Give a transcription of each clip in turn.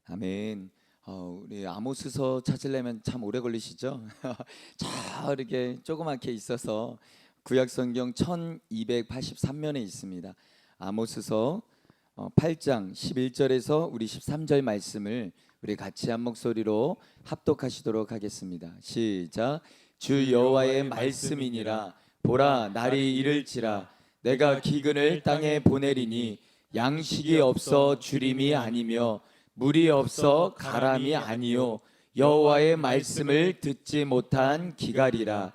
아멘. 우리 아모스서 찾으려면 참 오래 걸리시죠? 저 이렇게 조그맣게 있어서 구약성경 1283면에 있습니다. 아모스서 8장 11절에서 우리 13절 말씀을 우리 같이 한 목소리로 합독하시도록 하겠습니다. 시작. 주 여호와의 말씀이니라. 보라, 날이 이를지라. 내가 기근을 땅에 보내리니 양식이 없어 주림이 아니며 물이 없어 가람이 아니요 여호와의 말씀을 듣지 못한 기갈이라.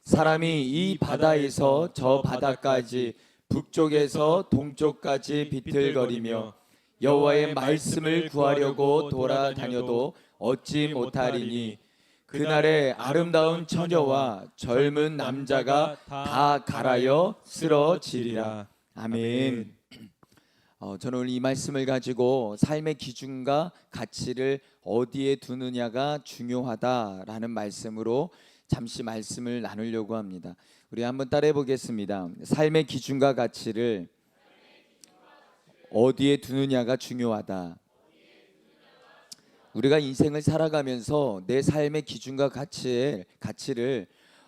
사람이 이 바다에서 저 바다까지 북쪽에서 동쪽까지 비틀거리며 여호와의 말씀을 구하려고 돌아다녀도 얻지 못하리니 그날에 아름다운 처녀와 젊은 남자가 다 갈아여 쓰러지리라. 아멘. 저는 오늘 이 말씀을 가지고 삶의 기준과 가치를 어디에 두느냐가 중요하다라는 말씀으로 잠시 말씀을 나누려고 합니다. 우리 한번 따라해 보겠습니다. 삶의 기준과 가치를 어디에 두느냐가 중요하다. 우리가 인생을 살아가면서 내 삶의 기준과 가치를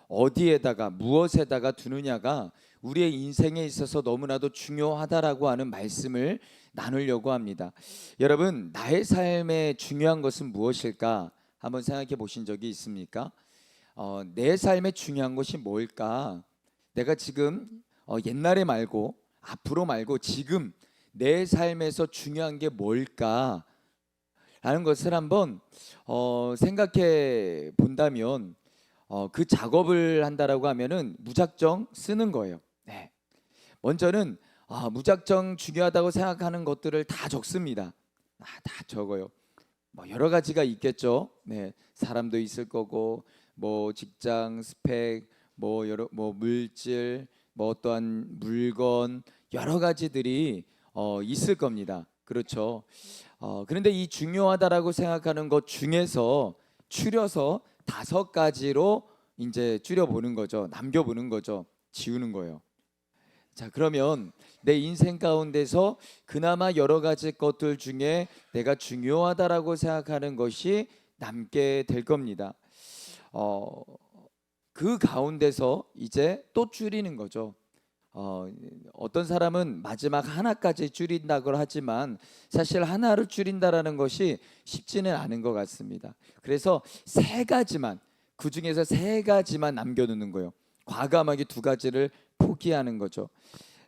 어디에다가 무엇에다가 두느냐가 우리의 인생에 있어서 너무나도 중요하다라고 하는 말씀을 나누려고 합니다. 여러분, 나의 삶에 중요한 것은 무엇일까? 한번 생각해 보신 적이 있습니까? 내 삶에 중요한 것이 뭘까? 내가 지금 옛날에 말고 앞으로 말고 지금 내 삶에서 중요한 게 뭘까? 라는 것을 한번 생각해 본다면 그 작업을 한다라고 하면은 무작정 쓰는 거예요. 네. 먼저는 무작정 중요하다고 생각하는 것들을 다 적습니다. 다 적어요. 뭐 여러 가지가 있겠죠. 네. 사람도 있을 거고, 뭐 직장 스펙, 뭐 물질, 뭐 어떠한 물건, 여러 가지들이 있을 겁니다. 그렇죠. 그런데 이 중요하다라고 생각하는 것 중에서 추려서 5가지로 이제 줄여보는 거죠. 남겨보는 거죠. 지우는 거예요. 자, 그러면 내 인생 가운데서 그나마 여러 가지 것들 중에 내가 중요하다라고 생각하는 것이 남게 될 겁니다. 그 가운데서 이제 또 줄이는 거죠. 어떤 사람은 마지막 하나까지 줄인다고 하지만 사실 하나를 줄인다라는 것이 쉽지는 않은 것 같습니다. 그래서 3가지만, 그 중에서 3가지만 남겨두는 거예요. 과감하게 2가지를 포기하는 거죠.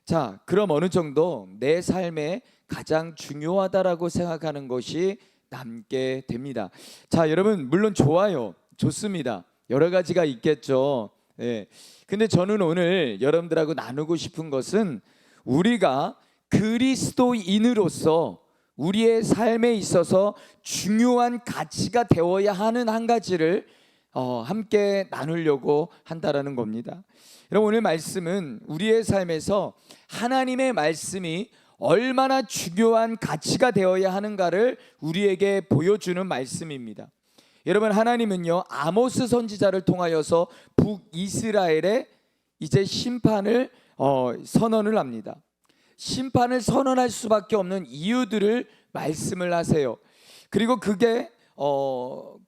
자, 그럼 어느 정도 내 삶에 가장 중요하다라고 생각하는 것이 남게 됩니다. 자, 여러분, 물론 좋아요, 좋습니다. 여러 가지가 있겠죠. 예. 근데 저는 오늘 여러분들하고 나누고 싶은 것은 우리가 그리스도인으로서 우리의 삶에 있어서 중요한 가치가 되어야 하는 한 가지를 함께 나누려고 한다라는 겁니다. 여러분, 오늘 말씀은 우리의 삶에서 하나님의 말씀이 얼마나 중요한 가치가 되어야 하는가를 우리에게 보여주는 말씀입니다. 여러분, 하나님은요, 아모스 선지자를 통하여서 북이스라엘에 이제 심판을 선언을 합니다. 심판을 선언할 수밖에 없는 이유들을 말씀을 하세요. 그리고 그게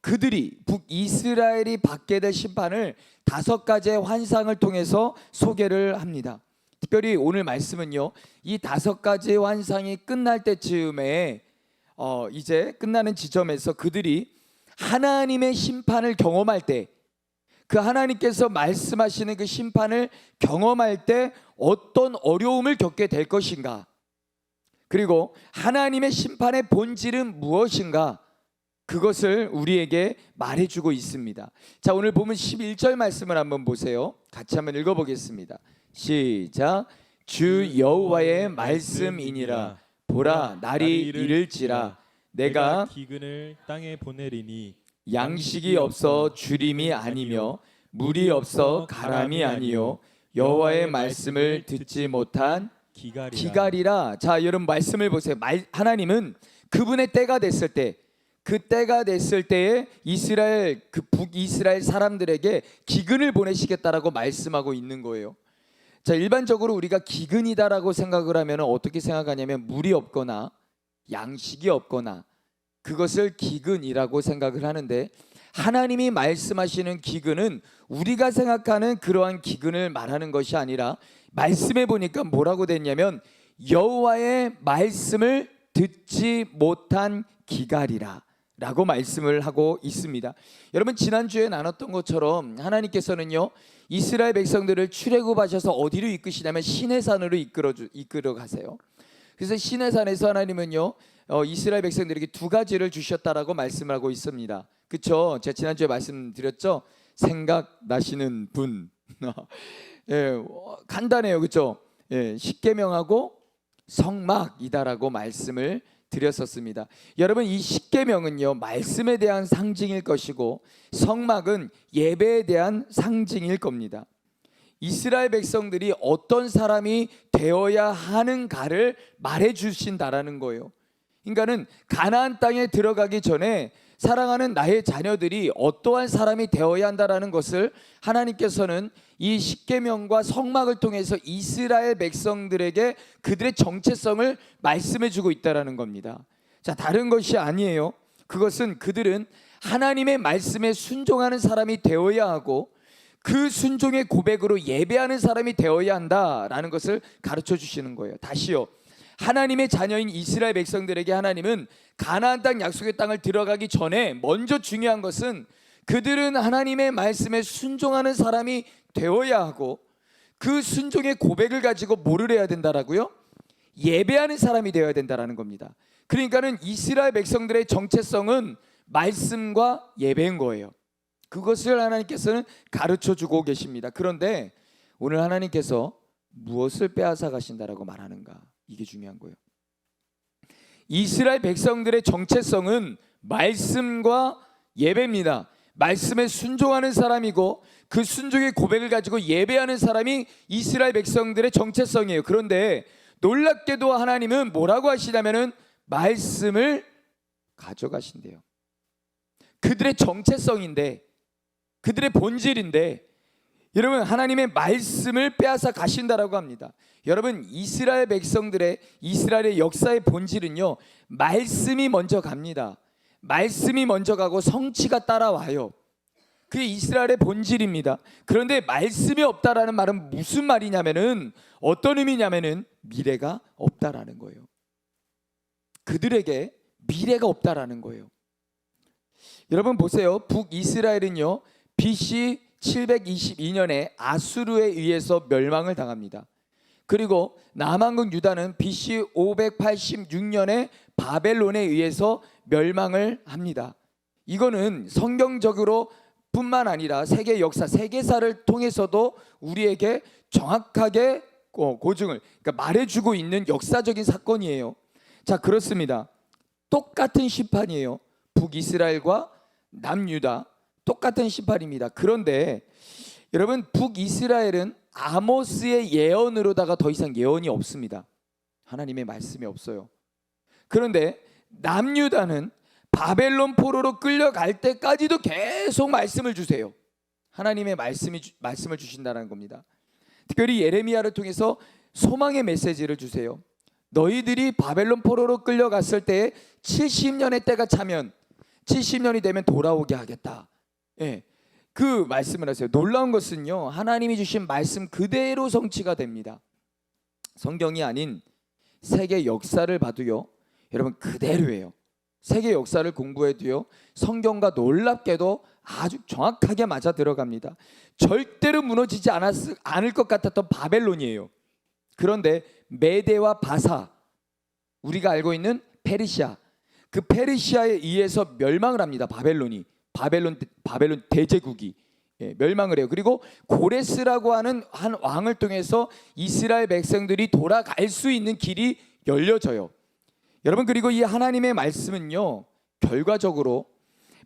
그들이 북이스라엘이 받게 될 심판을 5가지의 환상을 통해서 소개를 합니다. 특별히 오늘 말씀은요, 이 5가지의 환상이 끝날 때쯤에 이제 끝나는 지점에서 그들이 하나님의 심판을 경험할 때, 그 하나님께서 말씀하시는 그 심판을 경험할 때 어떤 어려움을 겪게 될 것인가, 그리고 하나님의 심판의 본질은 무엇인가, 그것을 우리에게 말해주고 있습니다. 자, 오늘 보면 11절 말씀을 한번 보세요. 같이 한번 읽어보겠습니다. 시작. 주 여호와의 말씀이니라. 보라, 날이 이를지라. 내가 기근을 땅에 보내리니 양식이 없어 주림이 아니며 물이 없어 가람이 아니요 여호와의 말씀을 듣지 못한 기갈이라. 자, 여러분 말씀을 보세요. 하나님은 그분의 때가 됐을 때, 그 때가 됐을 때에 이스라엘, 그 북이스라엘 사람들에게 기근을 보내시겠다라고 말씀하고 있는 거예요. 자, 일반적으로 우리가 기근이다라고 생각을 하면 어떻게 생각하냐면 물이 없거나 양식이 없거나 그것을 기근이라고 생각을 하는데, 하나님이 말씀하시는 기근은 우리가 생각하는 그러한 기근을 말하는 것이 아니라, 말씀해 보니까 뭐라고 됐냐면 여호와의 말씀을 듣지 못한 기갈이라 라고 말씀을 하고 있습니다. 여러분, 지난주에 나눴던 것처럼 하나님께서는요, 이스라엘 백성들을 출애굽하셔서 어디로 이끄시냐면 시내산으로 이끌어 가세요. 그래서 시내산에서 하나님은요, 이스라엘 백성들에게 두 가지를 주셨다라고 말씀을 하고 있습니다. 그렇죠? 제가 지난주에 말씀드렸죠. 생각나시는 분. 예, 간단해요, 그렇죠? 예, 십계명하고 성막이다라고 말씀을 드렸었습니다. 여러분, 이 십계명은요, 말씀에 대한 상징일 것이고 성막은 예배에 대한 상징일 겁니다. 이스라엘 백성들이 어떤 사람이 되어야 하는가를 말해 주신다라는 거예요. 그러니까는 가나안 땅에 들어가기 전에 사랑하는 나의 자녀들이 어떠한 사람이 되어야 한다라는 것을 하나님께서는 이 십계명과 성막을 통해서 이스라엘 백성들에게 그들의 정체성을 말씀해 주고 있다라는 겁니다. 자, 다른 것이 아니에요. 그것은 그들은 하나님의 말씀에 순종하는 사람이 되어야 하고 그 순종의 고백으로 예배하는 사람이 되어야 한다라는 것을 가르쳐 주시는 거예요. 다시요, 하나님의 자녀인 이스라엘 백성들에게 하나님은 가나안 땅 약속의 땅을 들어가기 전에 먼저 중요한 것은 그들은 하나님의 말씀에 순종하는 사람이 되어야 하고 그 순종의 고백을 가지고 뭐를 해야 된다라고요? 예배하는 사람이 되어야 된다라는 겁니다. 그러니까는 이스라엘 백성들의 정체성은 말씀과 예배인 거예요. 그것을 하나님께서는 가르쳐 주고 계십니다. 그런데 오늘 하나님께서 무엇을 빼앗아 가신다라고 말하는가? 이게 중요한 거예요. 이스라엘 백성들의 정체성은 말씀과 예배입니다. 말씀에 순종하는 사람이고 그 순종의 고백을 가지고 예배하는 사람이 이스라엘 백성들의 정체성이에요. 그런데 놀랍게도 하나님은 뭐라고 하시냐면은 말씀을 가져가신대요. 그들의 정체성인데, 그들의 본질인데, 여러분, 하나님의 말씀을 빼앗아 가신다라고 합니다. 여러분, 이스라엘 백성들의, 이스라엘의 역사의 본질은요, 말씀이 먼저 갑니다. 말씀이 먼저 가고 성취가 따라와요. 그게 이스라엘의 본질입니다. 그런데 말씀이 없다라는 말은 무슨 말이냐면은, 어떤 의미냐면은 미래가 없다라는 거예요. 그들에게 미래가 없다라는 거예요. 여러분 보세요. 북이스라엘은요, BC 722년에 아수르에 의해서 멸망을 당합니다. 그리고 남한국 유다는 BC 586년에 바벨론에 의해서 멸망을 합니다. 이거는 성경적으로 뿐만 아니라 세계 역사, 세계사를 통해서도 우리에게 정확하게 고증을, 그러니까 말해주고 있는 역사적인 사건이에요. 자, 그렇습니다. 똑같은 심판이에요. 북이스라엘과 남유다 똑같은 심판입니다. 그런데 여러분, 북이스라엘은 아모스의 예언으로다가 더 이상 예언이 없습니다. 하나님의 말씀이 없어요. 그런데 남유다는 바벨론 포로로 끌려갈 때까지도 계속 말씀을 주세요. 하나님의 말씀을 주신다는 겁니다. 특별히 예레미야를 통해서 소망의 메시지를 주세요. 너희들이 바벨론 포로로 끌려갔을 때 70년의 때가 차면 70년이 되면 돌아오게 하겠다. 예, 그 말씀을 하세요. 놀라운 것은요, 하나님이 주신 말씀 그대로 성취가 됩니다. 성경이 아닌 세계 역사를 봐도요, 여러분 그대로예요. 세계 역사를 공부해도요, 성경과 놀랍게도 아주 정확하게 맞아 들어갑니다. 절대로 무너지지 않을 것 같았던 바벨론이에요. 그런데 메대와 바사, 우리가 알고 있는 페르시아, 그 페르시아에 의해서 멸망을 합니다. 바벨론 대제국이 멸망을 해요. 그리고 고레스라고 하는 한 왕을 통해서 이스라엘 백성들이 돌아갈 수 있는 길이 열려져요. 여러분, 그리고 이 하나님의 말씀은요, 결과적으로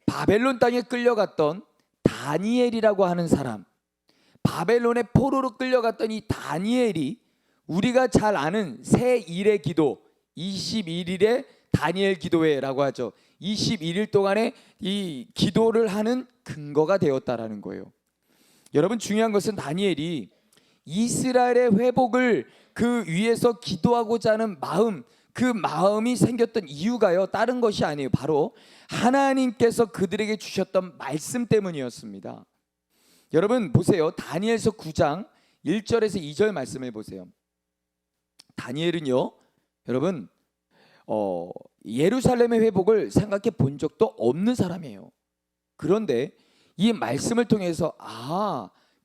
바벨론 땅에 끌려갔던 다니엘이라고 하는 사람, 바벨론의 포로로 끌려갔던 이 다니엘이 우리가 잘 아는 새 일의 기도, 21일의 다니엘 기도회라고 하죠. 21일 동안에 이 기도를 하는 근거가 되었다라는 거예요. 여러분, 중요한 것은 다니엘이 이스라엘의 회복을 그 위에서 기도하고자 하는 마음, 그 마음이 생겼던 이유가요, 다른 것이 아니에요. 바로 하나님께서 그들에게 주셨던 말씀 때문이었습니다. 여러분 보세요. 다니엘서 9장 1절에서 2절 말씀을 보세요. 다니엘은요, 여러분 예루살렘의 회복을 생각해 본 적도 없는 사람이에요. 그런데 이 말씀을 통해서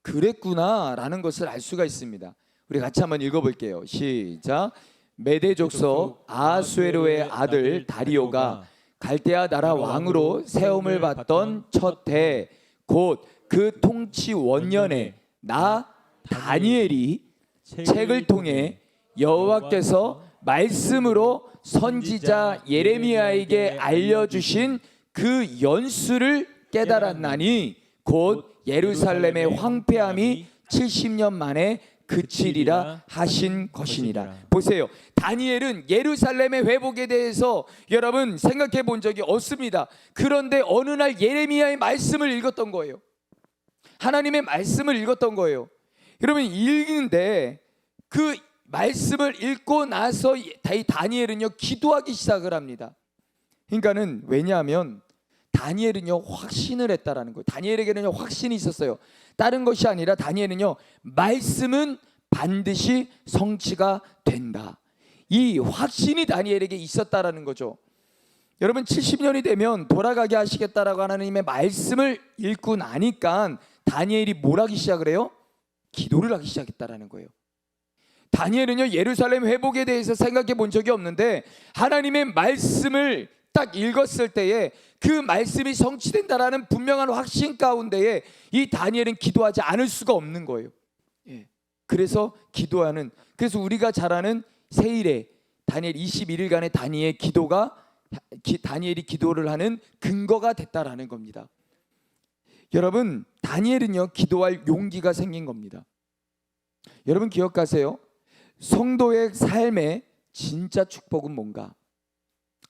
그랬구나 라는 것을 알 수가 있습니다. 우리 같이 한번 읽어볼게요. 시작. 메대 족속 아수에로의 아들 다리오가 갈대아 나라 왕으로 세움을 받던 첫 해 곧 그 통치 원년에 나 다니엘이 책을 통해 여호와께서 말씀으로 선지자 예레미야에게 알려주신 그 연수를 깨달았나니 곧 예루살렘의 황폐함이 70년 만에 그치리라 하신 것이니라. 보세요. 다니엘은 예루살렘의 회복에 대해서 여러분 생각해 본 적이 없습니다. 그런데 어느 날 예레미야의 말씀을 읽었던 거예요. 하나님의 말씀을 읽었던 거예요. 여러분 읽는데 그 말씀을 읽고 나서 다니엘은요 기도하기 시작을 합니다. 그러니까는 왜냐하면 다니엘은요 확신을 했다라는 거예요. 다니엘에게는요 확신이 있었어요. 다른 것이 아니라 다니엘은요 말씀은 반드시 성취가 된다. 이 확신이 다니엘에게 있었다라는 거죠. 여러분 70년이 되면 돌아가게 하시겠다라고 하나님의 말씀을 읽고 나니까 다니엘이 뭘 하기 시작을 해요? 기도를 하기 시작했다라는 거예요. 다니엘은요 예루살렘 회복에 대해서 생각해 본 적이 없는데 하나님의 말씀을 딱 읽었을 때에 그 말씀이 성취된다라는 분명한 확신 가운데에 이 다니엘은 기도하지 않을 수가 없는 거예요. 그래서 기도하는, 그래서 우리가 잘 아는 세일에 다니엘 21일간의 다니엘이 기도를 하는 근거가 됐다라는 겁니다. 여러분 다니엘은요 기도할 용기가 생긴 겁니다. 여러분 기억하세요. 성도의 삶의 진짜 축복은 뭔가?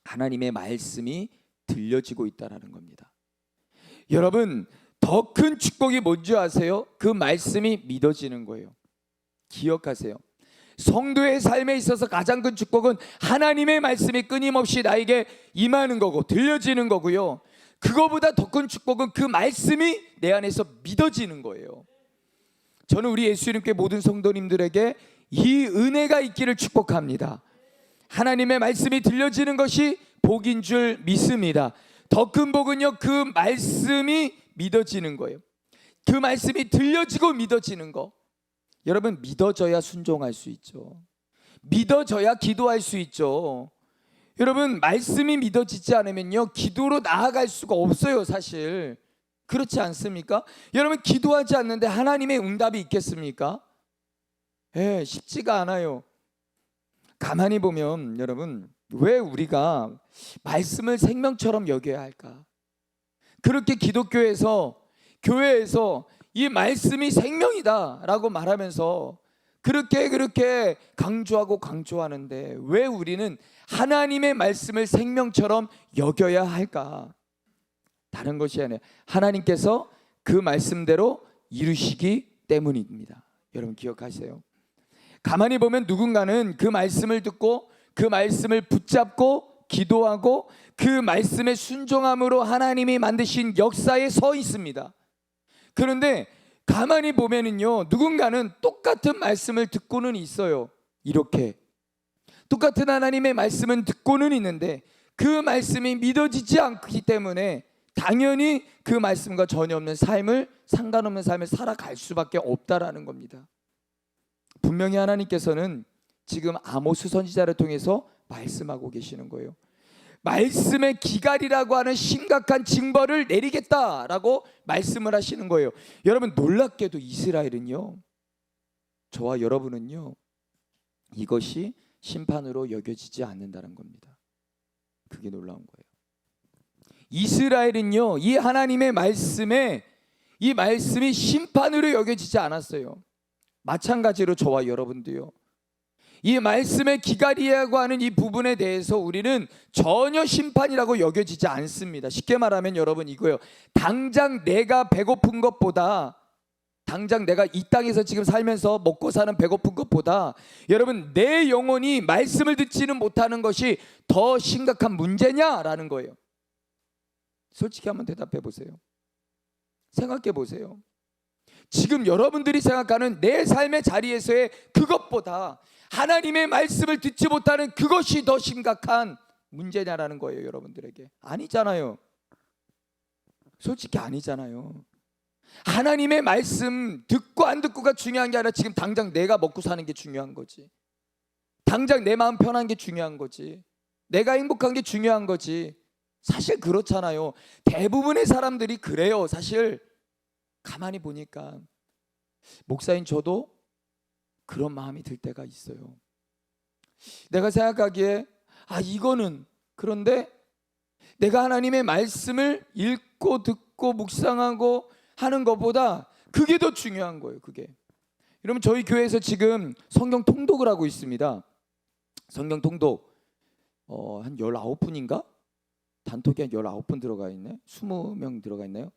하나님의 말씀이 들려지고 있다는 겁니다. 여러분 더 큰 축복이 뭔지 아세요? 그 말씀이 믿어지는 거예요. 기억하세요. 성도의 삶에 있어서 가장 큰 축복은 하나님의 말씀이 끊임없이 나에게 임하는 거고 들려지는 거고요. 그거보다 더 큰 축복은 그 말씀이 내 안에서 믿어지는 거예요. 저는 우리 예수님께 모든 성도님들에게 이 은혜가 있기를 축복합니다. 하나님의 말씀이 들려지는 것이 복인 줄 믿습니다. 더 큰 복은요 그 말씀이 믿어지는 거예요. 그 말씀이 들려지고 믿어지는 거. 여러분 믿어져야 순종할 수 있죠. 믿어져야 기도할 수 있죠. 여러분 말씀이 믿어지지 않으면요 기도로 나아갈 수가 없어요. 사실 그렇지 않습니까? 여러분 기도하지 않는데 하나님의 응답이 있겠습니까? 쉽지가 않아요. 가만히 보면 여러분 왜 우리가 말씀을 생명처럼 여겨야 할까? 그렇게 기독교에서 교회에서 이 말씀이 생명이다라고 말하면서 그렇게 강조하는데 왜 우리는 하나님의 말씀을 생명처럼 여겨야 할까? 다른 것이 아니라 하나님께서 그 말씀대로 이루시기 때문입니다. 여러분 기억하세요. 가만히 보면 누군가는 그 말씀을 듣고 그 말씀을 붙잡고 기도하고 그 말씀에 순종함으로 하나님이 만드신 역사에 서 있습니다. 그런데 가만히 보면은요 누군가는 똑같은 말씀을 듣고는 있어요. 이렇게 똑같은 하나님의 말씀은 듣고는 있는데 그 말씀이 믿어지지 않기 때문에 당연히 그 말씀과 전혀 없는 삶을, 상관없는 삶을 살아갈 수밖에 없다라는 겁니다. 분명히 하나님께서는 지금 아모스 선지자를 통해서 말씀하고 계시는 거예요. 말씀의 기갈이라고 하는 심각한 징벌을 내리겠다라고 말씀을 하시는 거예요. 여러분 놀랍게도 이스라엘은요, 저와 여러분은요, 이것이 심판으로 여겨지지 않는다는 겁니다. 그게 놀라운 거예요. 이스라엘은요, 이 하나님의 말씀에 이 말씀이 심판으로 여겨지지 않았어요. 마찬가지로 저와 여러분도요. 이 말씀의 기갈이라고 하는 이 부분에 대해서 우리는 전혀 심판이라고 여겨지지 않습니다. 쉽게 말하면 여러분 이거예요. 당장 내가 배고픈 것보다 당장 내가 이 땅에서 지금 살면서 먹고 사는 배고픈 것보다 여러분 내 영혼이 말씀을 듣지는 못하는 것이 더 심각한 문제냐라는 거예요. 솔직히 한번 대답해 보세요. 생각해 보세요. 지금 여러분들이 생각하는 내 삶의 자리에서의 그것보다 하나님의 말씀을 듣지 못하는 그것이 더 심각한 문제냐라는 거예요. 여러분들에게 아니잖아요. 솔직히 아니잖아요. 하나님의 말씀 듣고 안 듣고가 중요한 게 아니라 지금 당장 내가 먹고 사는 게 중요한 거지. 당장 내 마음 편한 게 중요한 거지. 내가 행복한 게 중요한 거지. 사실 그렇잖아요. 대부분의 사람들이 그래요. 사실 가만히 보니까 목사인 저도 그런 마음이 들 때가 있어요. 내가 생각하기에 이거는 그런데 내가 하나님의 말씀을 읽고 듣고 묵상하고 하는 것보다 그게 더 중요한 거예요. 그게. 여러분 저희 교회에서 지금 성경 통독을 하고 있습니다. 성경 통독 한 19분인가? 단톡이 한 19분 들어가 있네. 20명 들어가 있나요?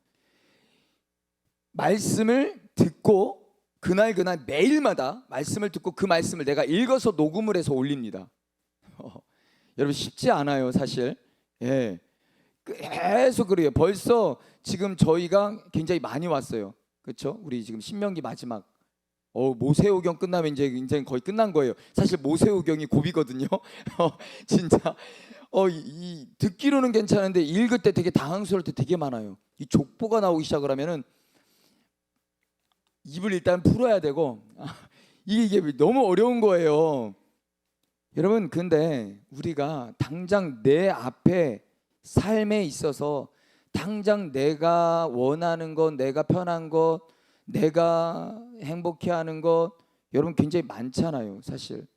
말씀을 듣고 그날 매일마다 말씀을 듣고 그 말씀을 내가 읽어서 녹음을 해서 올립니다. 여러분 쉽지 않아요, 사실. 예. 계속 그래요. 벌써 지금 저희가 굉장히 많이 왔어요. 그렇죠? 우리 지금 신명기 마지막 모세오경 끝나면 이제 거의 끝난 거예요. 사실 모세오경이 고비거든요. 진짜 이 듣기로는 괜찮은데 읽을 때 되게 당황스러울 때 되게 많아요. 이 족보가 나오기 시작을 하면은 입을 일단 풀어야 되고 이게 너무 어려운 거예요. 여러분 근데 우리가 당장 내 앞에 삶에 있어서 당장 내가 원하는 것, 내가 편한 것, 내가 행복해하는 것 여러분 굉장히 많잖아요. 사실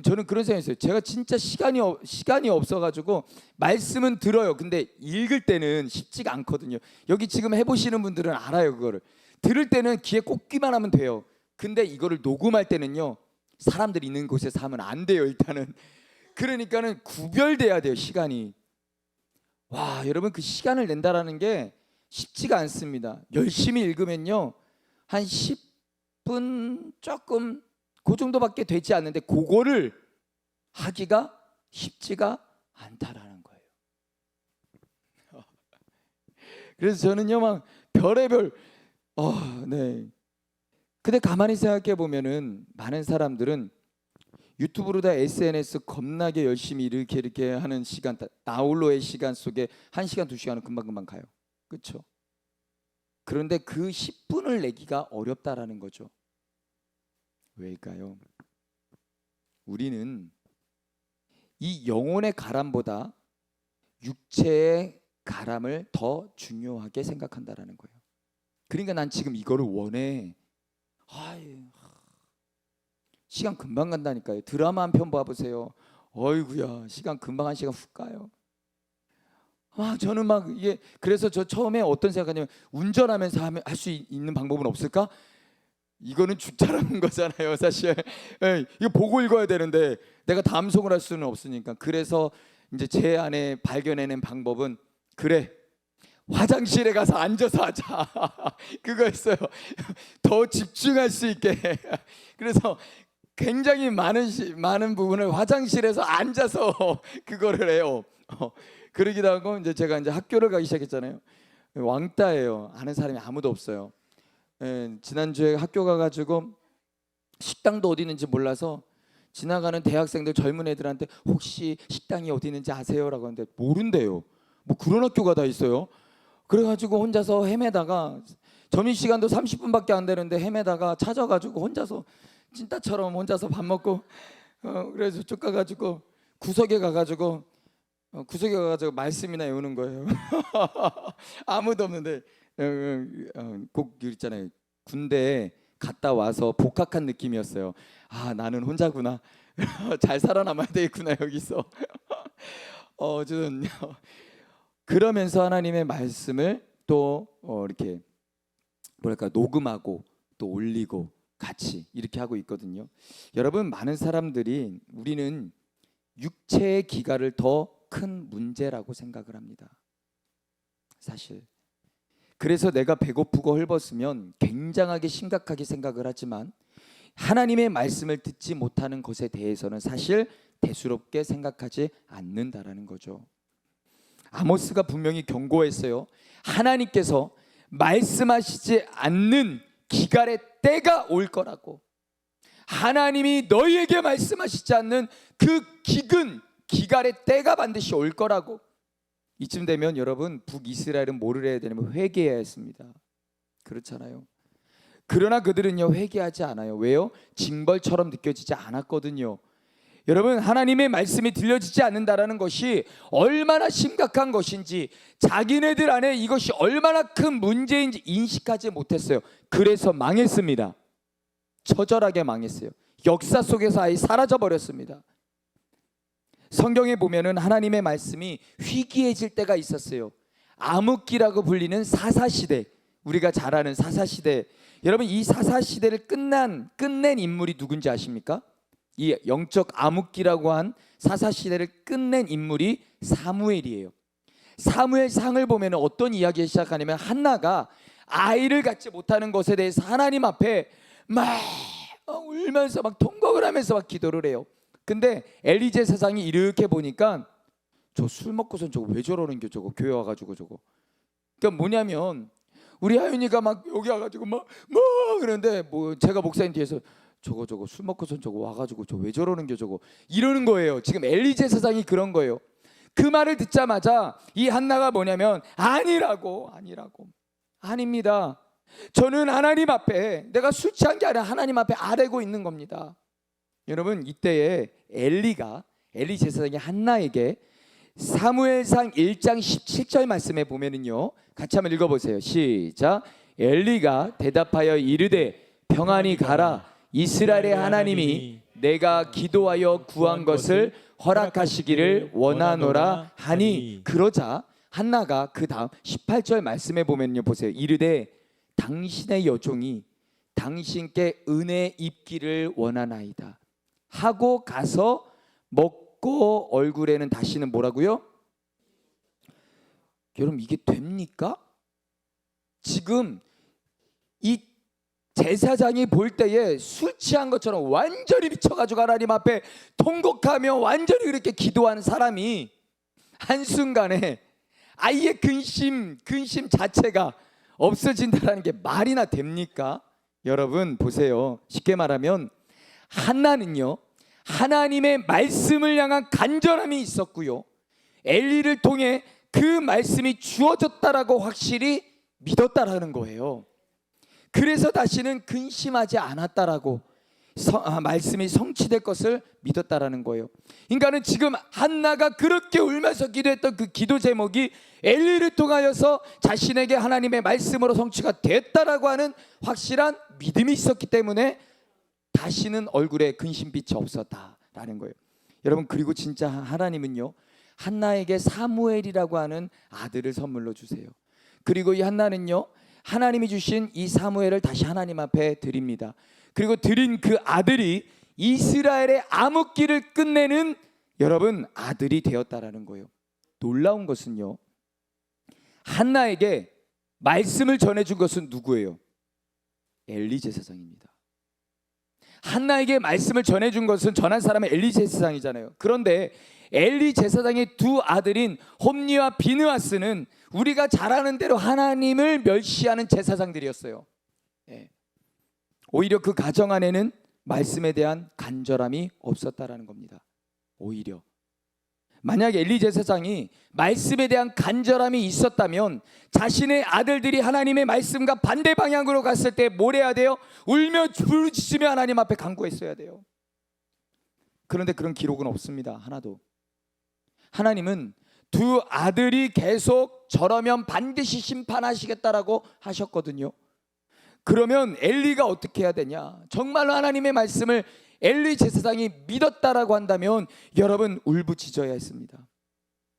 저는 그런 생각이 있어요. 제가 진짜 시간이 없어가지고 말씀은 들어요. 근데 읽을 때는 쉽지가 않거든요. 여기 지금 해보시는 분들은 알아요. 그거를 들을 때는 귀에 꽂기만 하면 돼요. 근데 이거를 녹음할 때는요 사람들 있는 곳에서 하면 안 돼요. 일단은 그러니까는 구별돼야 돼요. 시간이. 와 여러분 그 시간을 낸다라는 게 쉽지가 않습니다. 열심히 읽으면요 한 10분 조금 그 정도밖에 되지 않는데 그거를 하기가 쉽지가 않다라는 거예요. 그래서 저는요 막 별의별 네. 근데 가만히 생각해 보면은 많은 사람들은 유튜브로 다 SNS 겁나게 열심히 이렇게 하는 시간 나홀로의 시간 속에 1시간 2시간은 금방금방 가요. 그렇죠? 그런데 그 10분을 내기가 어렵다라는 거죠. 왜일까요? 우리는 이 영혼의 가람보다 육체의 가람을 더 중요하게 생각한다라는 거예요. 그러니까 난 지금 이거를 원해. 시간 금방 간다니까요. 드라마 한 편 봐보세요. 어이구야 시간 금방 1시간 훅 가요. 저는 막 이게 그래서 저 처음에 어떤 생각하냐면 운전하면서 할 수 있는 방법은 없을까? 이거는 죽자라는 거잖아요 사실. 이거 보고 읽어야 되는데 내가 담송을 할 수는 없으니까. 그래서 이제 제 안에 발견해낸 방법은 그래 화장실에 가서 앉아서 하자. 그거였어요. 더 집중할 수 있게. 그래서 굉장히 많은 부분을 화장실에서 앉아서 그거를 해요. 그러기도 하고 이제 제가 이제 학교를 가기 시작했잖아요. 왕따예요. 아는 사람이 아무도 없어요. 지난주에 학교 가가지고 식당도 어디 있는지 몰라서 지나가는 대학생들 젊은 애들한테 혹시 식당이 어디 있는지 아세요라고 하는데 모른대요. 뭐 그런 학교가 다 있어요. 그래가지고 혼자서 헤매다가 점심시간도 30분밖에 안 되는데 헤매다가 찾아가지고 혼자서 찐따처럼 혼자서 밥 먹고 그래서 쭉 가가지고 구석에 가가지고 말씀이나 외우는 거예요. 아무도 없는데 꼭 있잖아요. 군대에 갔다 와서 복학한 느낌이었어요. 나는 혼자구나. 잘 살아남아야 되겠구나 여기서. 저는 그러면서 하나님의 말씀을 또 이렇게 녹음하고 또 올리고 같이 이렇게 하고 있거든요. 여러분 많은 사람들이 우리는 육체의 기갈을 더 큰 문제라고 생각을 합니다. 사실 그래서 내가 배고프고 헐벗으면 굉장하게 심각하게 생각을 하지만 하나님의 말씀을 듣지 못하는 것에 대해서는 사실 대수롭게 생각하지 않는다라는 거죠. 아모스가 분명히 경고했어요. 하나님께서 말씀하시지 않는 기갈의 때가 올 거라고. 하나님이 너희에게 말씀하시지 않는 그 기갈의 때가 반드시 올 거라고. 이쯤 되면 여러분, 북이스라엘은 뭐를 해야 되냐면 회개해야 했습니다. 그렇잖아요. 그러나 그들은요, 회개하지 않아요. 왜요? 징벌처럼 느껴지지 않았거든요. 여러분, 하나님의 말씀이 들려지지 않는다라는 것이 얼마나 심각한 것인지, 자기네들 안에 이것이 얼마나 큰 문제인지 인식하지 못했어요. 그래서 망했습니다. 처절하게 망했어요. 역사 속에서 아예 사라져 버렸습니다. 성경에 보면은 하나님의 말씀이 희귀해질 때가 있었어요. 암흑기라고 불리는 사사시대, 우리가 잘 아는 사사시대. 여러분, 이 사사시대를 끝낸 인물이 누군지 아십니까? 이 영적 암흑기라고 한 사사시대를 끝낸 인물이 사무엘이에요. 사무엘상을 보면 어떤 이야기를 시작하냐면, 한나가 아이를 갖지 못하는 것에 대해서 하나님 앞에 막 울면서 막 통곡을 하면서 막 기도를 해요. 근데 엘리 제사장이 이렇게 보니까 저 술 먹고선 저거 왜 저러는 게, 저거 교회 와가지고 저거. 그러니까 뭐냐면 우리 하윤이가 막 여기 와가지고 막 그러는데 뭐 제가 목사님 뒤에서 저거 술 먹고선 저거 와가지고 저 왜 저러는 게 저거 이러는 거예요. 지금 엘리 제사장이 그런 거예요. 그 말을 듣자마자 이 한나가 뭐냐면 아니라고 아닙니다. 저는 하나님 앞에, 내가 술 취한 게 아니라 하나님 앞에 아뢰고 있는 겁니다. 여러분, 이때에 엘리 제사장이 한나에게 사무엘상 1장 17절 말씀에 보면은요, 같이 한번 읽어보세요. 시작. 엘리가 대답하여 이르되 평안히 가라. 이스라엘의 하나님이 내가 기도하여 구한 것을 허락하시기를 원하노라 하니. 그러자 한나가 그 다음 18절 말씀에 보면요, 보세요. 이르되 당신의 여종이 당신께 은혜 입기를 원하나이다 하고 가서 먹고 얼굴에는 다시는 뭐라고요? 여러분, 이게 됩니까? 지금 이 제사장이 볼 때에 술 취한 것처럼 완전히 미쳐가지고 하나님 앞에 통곡하며 완전히 그렇게 기도하는 사람이 한순간에 아예 근심 자체가 없어진다는 게 말이나 됩니까? 여러분 보세요. 쉽게 말하면 한나는요, 하나님의 말씀을 향한 간절함이 있었고요, 엘리를 통해 그 말씀이 주어졌다라고 확실히 믿었다라는 거예요. 그래서 다시는 근심하지 않았다라고, 말씀이 성취될 것을 믿었다라는 거예요. 인간은 지금 한나가 그렇게 울면서 기도했던 그 기도 제목이 엘리를 통하여서 자신에게 하나님의 말씀으로 성취가 됐다라고 하는 확실한 믿음이 있었기 때문에 다시는 얼굴에 근심빛이 없었다라는 거예요. 여러분, 그리고 진짜 하나님은요, 한나에게 사무엘이라고 하는 아들을 선물로 주세요. 그리고 이 한나는요, 하나님이 주신 이 사무엘을 다시 하나님 앞에 드립니다. 그리고 드린 그 아들이 이스라엘의 암흑기를 끝내는 여러분 아들이 되었다라는 거예요. 놀라운 것은요, 한나에게 말씀을 전해준 것은 누구예요? 엘리 제사장입니다. 한나에게 말씀을 전해준 것은 전한 사람은 엘리 제사장이잖아요. 그런데 엘리 제사장의 두 아들인 홈니와 비느하스는 우리가 잘 아는 대로 하나님을 멸시하는 제사장들이었어요. 오히려 그 가정 안에는 말씀에 대한 간절함이 없었다라는 겁니다. 오히려 만약 엘리 제사장이 말씀에 대한 간절함이 있었다면 자신의 아들들이 하나님의 말씀과 반대 방향으로 갔을 때 뭘 해야 돼요? 울며 부르짖으며 하나님 앞에 간구했어야 돼요. 그런데 그런 기록은 없습니다. 하나도. 하나님은 두 아들이 계속 저러면 반드시 심판하시겠다라고 하셨거든요. 그러면 엘리가 어떻게 해야 되냐? 정말로 하나님의 말씀을 엘리 제사장이 믿었다라고 한다면 여러분 울부짖어야 했습니다.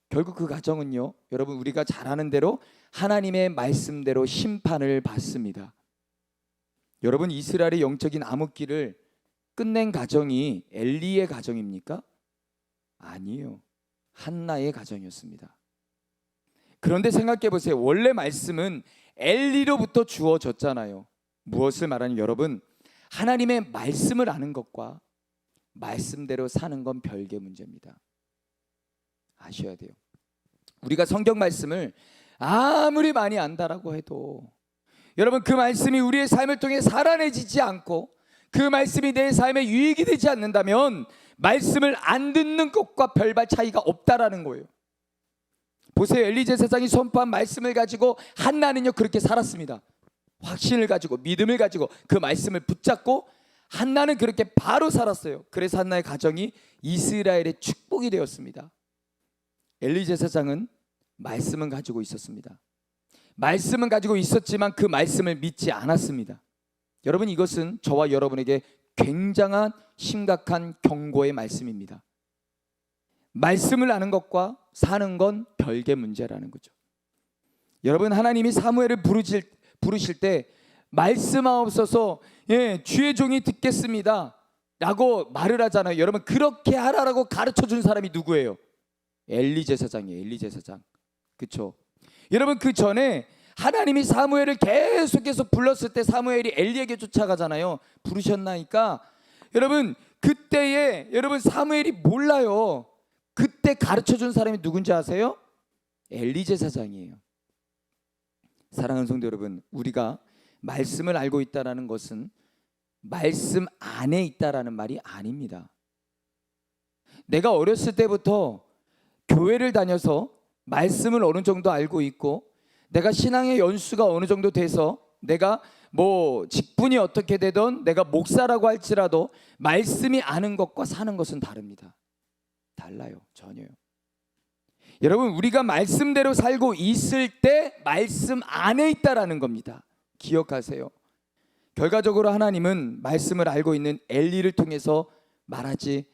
결국 그 가정은요, 여러분 우리가 잘 아는 대로 하나님의 말씀대로 심판을 받습니다. 여러분, 이스라엘의 영적인 암흑기를 끝낸 가정이 엘리의 가정입니까? 아니요, 한나의 가정이었습니다. 그런데 생각해 보세요. 원래 말씀은 엘리로부터 주어졌잖아요. 무엇을 말하는 여러분, 하나님의 말씀을 아는 것과 말씀대로 사는 건 별개 문제입니다. 아셔야 돼요. 우리가 성경 말씀을 아무리 많이 안다라고 해도 여러분, 그 말씀이 우리의 삶을 통해 살아내지지 않고 그 말씀이 내 삶에 유익이 되지 않는다면 말씀을 안 듣는 것과 별반 차이가 없다라는 거예요. 보세요. 엘리 제사장이 선포한 말씀을 가지고 한나는요 그렇게 살았습니다. 확신을 가지고 믿음을 가지고 그 말씀을 붙잡고 한나는 그렇게 바로 살았어요. 그래서 한나의 가정이 이스라엘의 축복이 되었습니다. 엘리 제사장은 말씀은 가지고 있었습니다. 말씀은 가지고 있었지만 그 말씀을 믿지 않았습니다. 여러분, 이것은 저와 여러분에게 굉장한 심각한 경고의 말씀입니다. 말씀을 아는 것과 사는 건 별개 문제라는 거죠. 여러분, 하나님이 사무엘을 부르실 때 말씀하옵소서, 주의 종이 듣겠습니다 라고 말을 하잖아요. 여러분, 그렇게 하라라고 가르쳐 준 사람이 누구예요? 엘리 제사장이에요. 엘리 제사장. 그렇죠? 여러분, 그 전에 하나님이 사무엘을 계속해서 불렀을 때 사무엘이 엘리에게 쫓아가잖아요. 부르셨나니까 여러분, 그때에 여러분 사무엘이 몰라요. 그때 가르쳐준 사람이 누군지 아세요? 엘리 제사장이에요. 사랑하는 성도 여러분, 우리가 말씀을 알고 있다라는 것은 말씀 안에 있다라는 말이 아닙니다. 내가 어렸을 때부터 교회를 다녀서 말씀을 어느 정도 알고 있고 내가 신앙의 연수가 어느 정도 돼서 내가 뭐 직분이 어떻게 되든 내가 목사라고 할지라도 말씀이 아는 것과 사는 것은 다릅니다. 달라요. 전혀요. 여러분, 우리가 말씀대로 살고 있을 때 말씀 안에 있다라는 겁니다. 기억하세요. 결과적으로 하나님은 말씀을 알고 있는 엘리를 통해서 말하지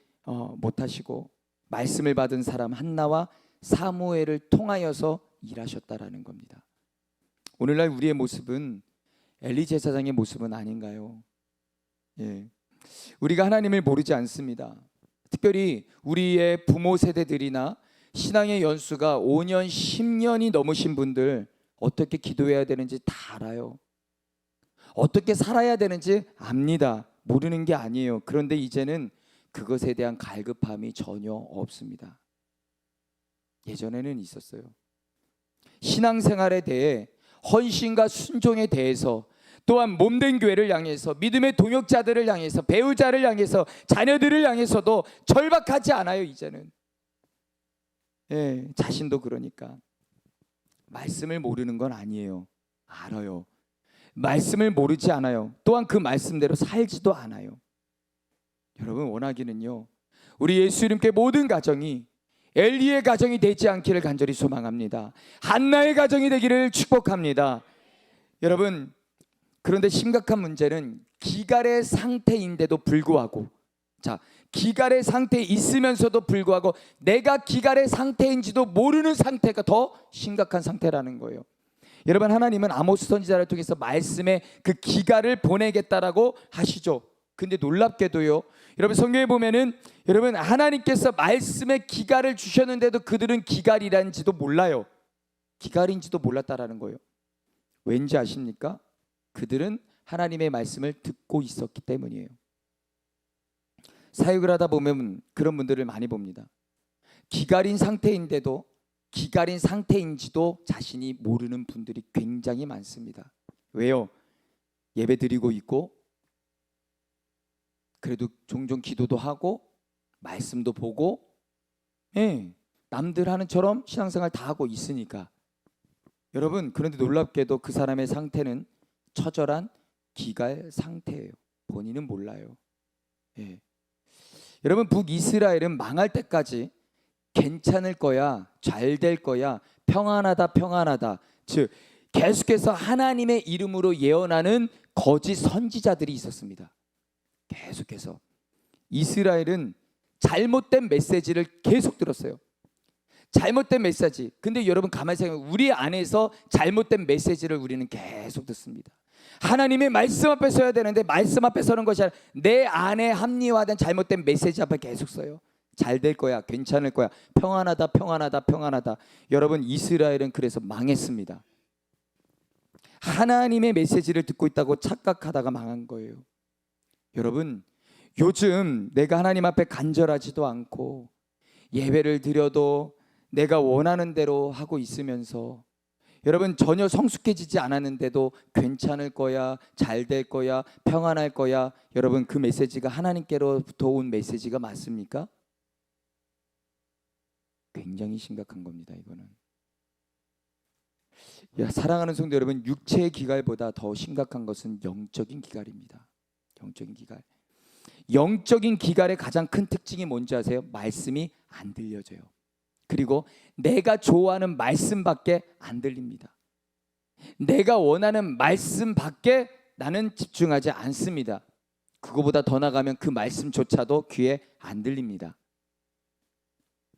못하시고 말씀을 받은 사람 한나와 사무엘을 통하여서 일하셨다라는 겁니다. 오늘날 우리의 모습은 엘리 제사장의 모습은 아닌가요? 우리가 하나님을 모르지 않습니다. 특별히 우리의 부모 세대들이나 신앙의 연수가 5년, 10년이 넘으신 분들 어떻게 기도해야 되는지 다 알아요. 어떻게 살아야 되는지 압니다. 모르는 게 아니에요. 그런데 이제는 그것에 대한 갈급함이 전혀 없습니다. 예전에는 있었어요. 신앙생활에 대해 헌신과 순종에 대해서 또한 몸된 교회를 향해서 믿음의 동역자들을 향해서 배우자를 향해서 자녀들을 향해서도 절박하지 않아요. 이제는 자신도 그러니까 말씀을 모르는 건 아니에요. 알아요. 말씀을 모르지 않아요. 또한 그 말씀대로 살지도 않아요. 여러분, 원하기는요 우리 예수 이름께 모든 가정이 엘리의 가정이 되지 않기를 간절히 소망합니다. 한나의 가정이 되기를 축복합니다. 여러분, 그런데 심각한 문제는 기갈의 상태인데도 불구하고 기갈의 상태에 있으면서도 불구하고 내가 기갈의 상태인지도 모르는 상태가 더 심각한 상태라는 거예요. 여러분, 하나님은 아모스 선지자를 통해서 말씀의 그 기갈을 보내겠다라고 하시죠. 근데 놀랍게도요, 여러분 성경에 보면은 여러분 하나님께서 말씀의 기갈을 주셨는데도 그들은 기갈이란지도 몰라요. 기갈인지도 몰랐다라는 거예요. 왠지 아십니까? 그들은 하나님의 말씀을 듣고 있었기 때문이에요. 사역을 하다 보면 그런 분들을 많이 봅니다. 기갈인 상태인데도 기갈인 상태인지도 자신이 모르는 분들이 굉장히 많습니다. 왜요? 예배 드리고 있고 그래도 종종 기도도 하고 말씀도 보고 남들 하는처럼 신앙생활 다 하고 있으니까. 여러분, 그런데 놀랍게도 그 사람의 상태는 처절한 기갈 상태예요. 본인은 몰라요. 여러분, 북이스라엘은 망할 때까지 괜찮을 거야, 잘 될 거야, 평안하다, 평안하다, 즉 계속해서 하나님의 이름으로 예언하는 거짓 선지자들이 있었습니다. 계속해서 이스라엘은 잘못된 메시지를 계속 들었어요. 잘못된 메시지. 근데 여러분 가만히 생각해, 우리 안에서 잘못된 메시지를 우리는 계속 듣습니다. 하나님의 말씀 앞에 서야 되는데 말씀 앞에 서는 것이 아니라 내 안에 합리화된 잘못된 메시지 앞에 계속 서요. 잘 될 거야, 괜찮을 거야, 평안하다, 평안하다, 평안하다. 여러분, 이스라엘은 그래서 망했습니다. 하나님의 메시지를 듣고 있다고 착각하다가 망한 거예요. 여러분, 요즘 내가 하나님 앞에 간절하지도 않고 예배를 드려도 내가 원하는 대로 하고 있으면서 여러분 전혀 성숙해지지 않았는데도 괜찮을 거야, 잘 될 거야, 평안할 거야. 여러분 그 메시지가 하나님께로부터 온 메시지가 맞습니까? 굉장히 심각한 겁니다. 이거는. 사랑하는 성도 여러분, 육체의 기갈보다 더 심각한 것은 영적인 기갈입니다. 영적인 기갈. 영적인 기갈의 가장 큰 특징이 뭔지 아세요? 말씀이 안 들려져요. 그리고 내가 좋아하는 말씀밖에 안 들립니다. 내가 원하는 말씀밖에 나는 집중하지 않습니다. 그거보다 더 나가면 그 말씀조차도 귀에 안 들립니다.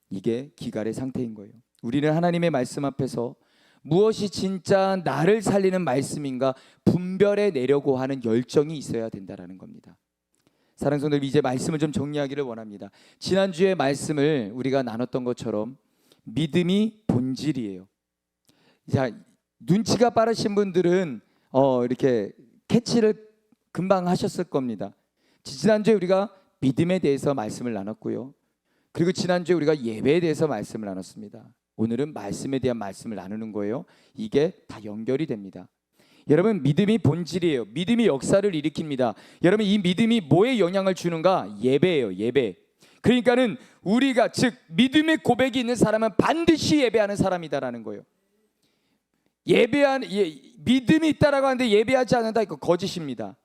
이게 기갈의 상태인 거예요. 우리는 하나님의 말씀 앞에서 무엇이 진짜 나를 살리는 말씀인가 분별해 내려고 하는 열정이 있어야 된다는 겁니다. 사랑하는 성도들, 이제 말씀을 좀 정리하기를 원합니다. 지난주에 말씀을 우리가 나눴던 것처럼 믿음이 본질이에요. 자, 눈치가 빠르신 분들은 이렇게 캐치를 금방 하셨을 겁니다. 지난주에 우리가 믿음에 대해서 말씀을 나눴고요. 그리고 지난주에 우리가 예배에 대해서 말씀을 나눴습니다. 오늘은 말씀에 대한 말씀을 나누는 거예요. 이게 다 연결이 됩니다. 여러분, 믿음이 본질이에요. 믿음이 역사를 일으킵니다. 여러분, 이 믿음이 뭐에 영향을 주는가? 예배예요. 예배. 그러니까는 우리가 즉 믿음의 고백이 있는 사람은 반드시 예배하는 사람이다라는 거예요. 믿음이 있다라고 하는데 예배하지 않는다, 이거 거짓입니다.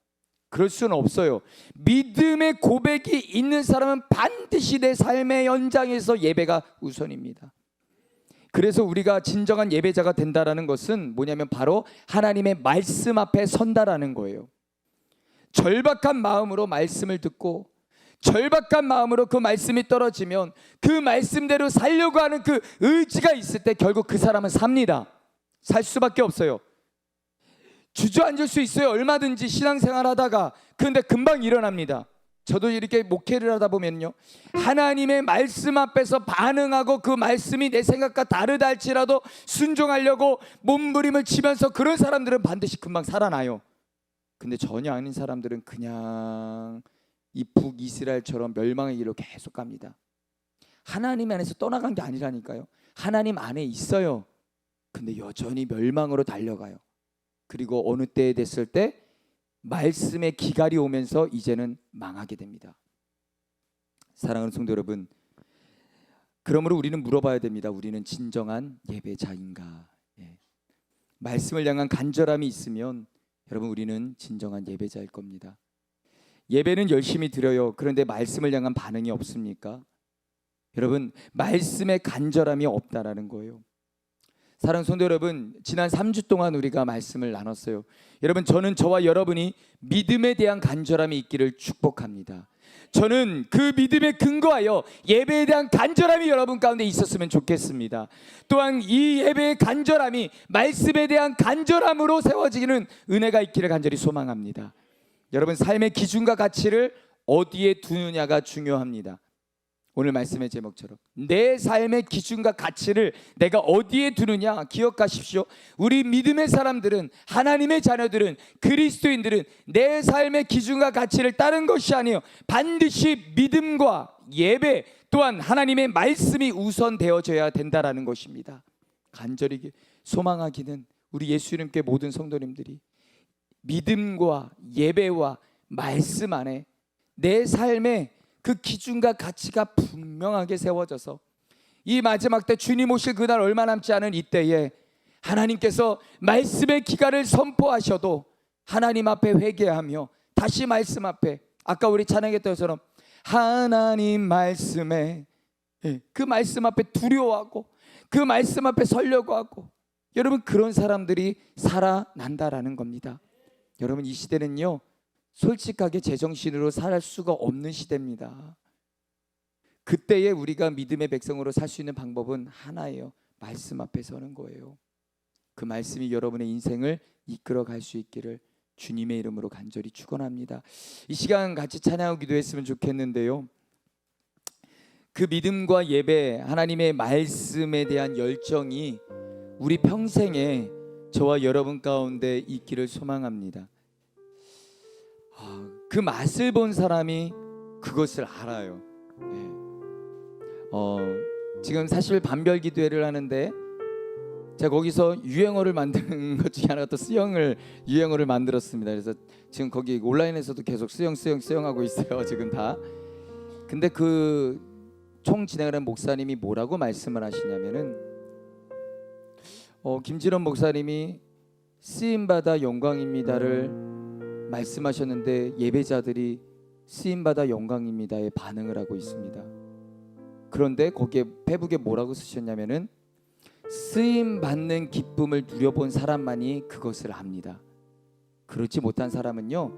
그럴 수는 없어요. 믿음의 고백이 있는 사람은 반드시 내 삶의 현장에서 예배가 우선입니다. 그래서 우리가 진정한 예배자가 된다라는 것은 뭐냐면 바로 하나님의 말씀 앞에 선다라는 거예요. 절박한 마음으로 말씀을 듣고 절박한 마음으로 그 말씀이 떨어지면 그 말씀대로 살려고 하는 그 의지가 있을 때 결국 그 사람은 삽니다. 살 수밖에 없어요. 주저앉을 수 있어요. 얼마든지 신앙생활 하다가. 그런데 금방 일어납니다. 저도 이렇게 목회를 하다 보면요, 하나님의 말씀 앞에서 반응하고 그 말씀이 내 생각과 다르다 할지라도 순종하려고 몸부림을 치면서 그런 사람들은 반드시 금방 살아나요. 근데 전혀 아닌 사람들은 그냥 이 북이스라엘처럼 멸망의 길로 계속 갑니다. 하나님 안에서 떠나간 게 아니라니까요. 하나님 안에 있어요. 근데 여전히 멸망으로 달려가요. 그리고 어느 때에 됐을 때 말씀의 기갈이 오면서 이제는 망하게 됩니다. 사랑하는 성도 여러분, 그러므로 우리는 물어봐야 됩니다. 우리는 진정한 예배자인가? 말씀을 향한 간절함이 있으면 여러분 우리는 진정한 예배자일 겁니다. 예배는 열심히 드려요. 그런데 말씀을 향한 반응이 없습니까? 여러분, 말씀의 간절함이 없다라는 거예요. 사랑하는 성도 여러분, 지난 3주 동안 우리가 말씀을 나눴어요. 여러분, 저는 저와 여러분이 믿음에 대한 간절함이 있기를 축복합니다. 저는 그 믿음에 근거하여 예배에 대한 간절함이 여러분 가운데 있었으면 좋겠습니다. 또한 이 예배의 간절함이 말씀에 대한 간절함으로 세워지는 은혜가 있기를 간절히 소망합니다. 여러분, 삶의 기준과 가치를 어디에 두느냐가 중요합니다. 오늘 말씀의 제목처럼 내 삶의 기준과 가치를 내가 어디에 두느냐 기억하십시오. 우리 믿음의 사람들은, 하나님의 자녀들은, 그리스도인들은 내 삶의 기준과 가치를 따른 것이 아니에요. 반드시 믿음과 예배 또한 하나님의 말씀이 우선되어져야 된다라는 것입니다. 간절히 소망하기는 우리 예수님께 모든 성도님들이 믿음과 예배와 말씀 안에 내 삶의 그 기준과 가치가 분명하게 세워져서 이 마지막 때 주님 오실 그날 얼마 남지 않은 이때에 하나님께서 말씀의 기갈을 선포하셔도 하나님 앞에 회개하며 다시 말씀 앞에, 아까 우리 찬양했던 것처럼 하나님 말씀에, 그 말씀 앞에 두려워하고 그 말씀 앞에 서려고 하고, 여러분 그런 사람들이 살아난다라는 겁니다. 여러분, 이 시대는요 솔직하게 제정신으로 살 수가 없는 시대입니다. 그때에 우리가 믿음의 백성으로 살 수 있는 방법은 하나예요. 말씀 앞에 서는 거예요. 그 말씀이 여러분의 인생을 이끌어 갈 수 있기를 주님의 이름으로 간절히 축원합니다. 이 시간 같이 찬양하고 기도했으면 좋겠는데요, 그 믿음과 예배, 하나님의 말씀에 대한 열정이 우리 평생에 저와 여러분 가운데 있기를 소망합니다. 그 맛을 본 사람이 그것을 알아요. 예. 지금 사실 반별 기도회를 하는데 제가 거기서 유행어를 만드는 것 중에 하나가 또 수영을 유행어를 만들었습니다. 그래서 지금 거기 온라인에서도 계속 수영하고 있어요. 지금 다. 근데 그 총 진행을 한 목사님이 뭐라고 말씀을 하시냐면은 김진원 목사님이 쓰임받아 영광입니다를 말씀하셨는데 예배자들이 쓰임받아 영광입니다에 반응을 하고 있습니다. 그런데 거기에 페북에 뭐라고 쓰셨냐면은 쓰임받는 기쁨을 누려본 사람만이 그것을 압니다. 그렇지 못한 사람은요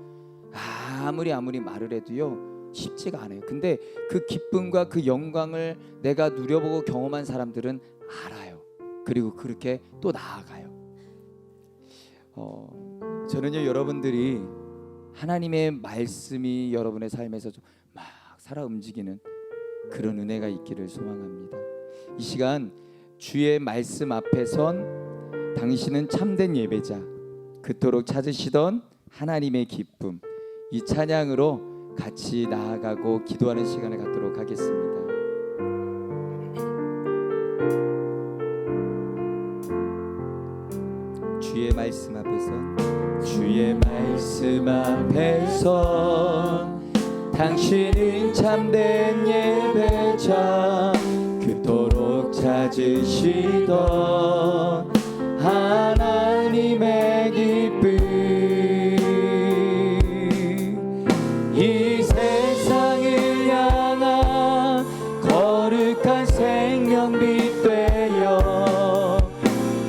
아무리 말을 해도요 쉽지가 않아요. 근데 그 기쁨과 그 영광을 내가 누려보고 경험한 사람들은 알아요. 그리고 그렇게 또 나아가요. 저는요 여러분들이 하나님의 말씀이 여러분의 삶에서 좀 막 살아 움직이는 그런 은혜가 있기를 소망합니다. 이 시간 주의 말씀 앞에 선 당신은 참된 예배자, 그토록 찾으시던 하나님의 기쁨, 이 찬양으로 같이 나아가고 기도하는 시간을 갖도록 하겠습니다. 주의 말씀 앞에 선 주의 말씀 앞에 선 당신은 참된 예배자, 그토록 찾으시던 하나님의 기쁨, 이 세상을 향한 거룩한 생명빛 되어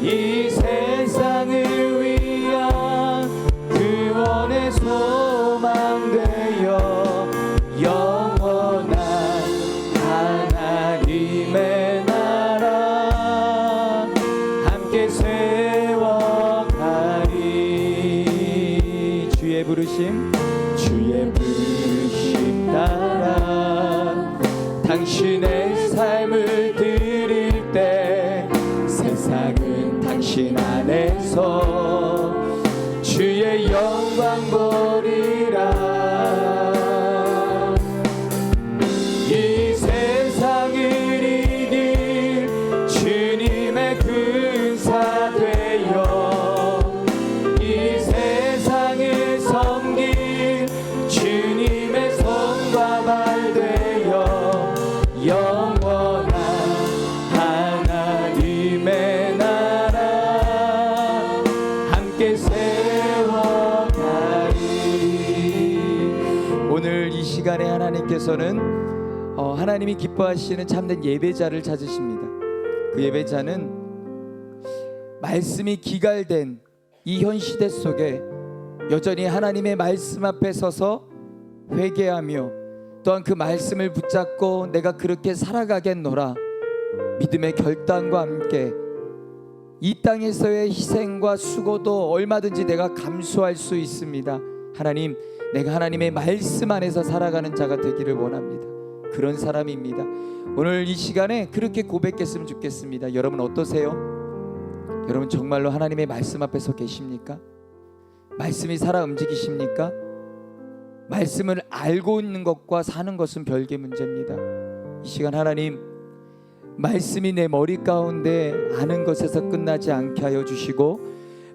이 세상을 위한 구원의 소망 되어 영원한 하나님의 나라 함께 세워가리. 주의 부르심 따라 당신의 삶을 드릴 때 세상은 당신 안에서 주의 영광 보리라. 이 세상을 이길 주님의 군사 되어 이 세상을 섬길 주님의 손과 발 되어 영원한 하나님의 나라 함께 세워가리. 오늘 이 시간에 하나님께서는 하나님이 기뻐하시는 참된 예배자를 찾으십니다. 그 예배자는 말씀이 기갈된 이 현 시대 속에 여전히 하나님의 말씀 앞에 서서 회개하며 또한 그 말씀을 붙잡고 내가 그렇게 살아가겠노라 믿음의 결단과 함께 이 땅에서의 희생과 수고도 얼마든지 내가 감수할 수 있습니다. 하나님, 내가 하나님의 말씀 안에서 살아가는 자가 되기를 원합니다. 그런 사람입니다. 오늘 이 시간에 그렇게 고백했으면 좋겠습니다. 여러분 어떠세요? 여러분 정말로 하나님의 말씀 앞에 서 계십니까? 말씀이 살아 움직이십니까? 말씀을 알고 있는 것과 사는 것은 별개 문제입니다. 이 시간 하나님, 말씀이 내 머리 가운데 아는 것에서 끝나지 않게 하여 주시고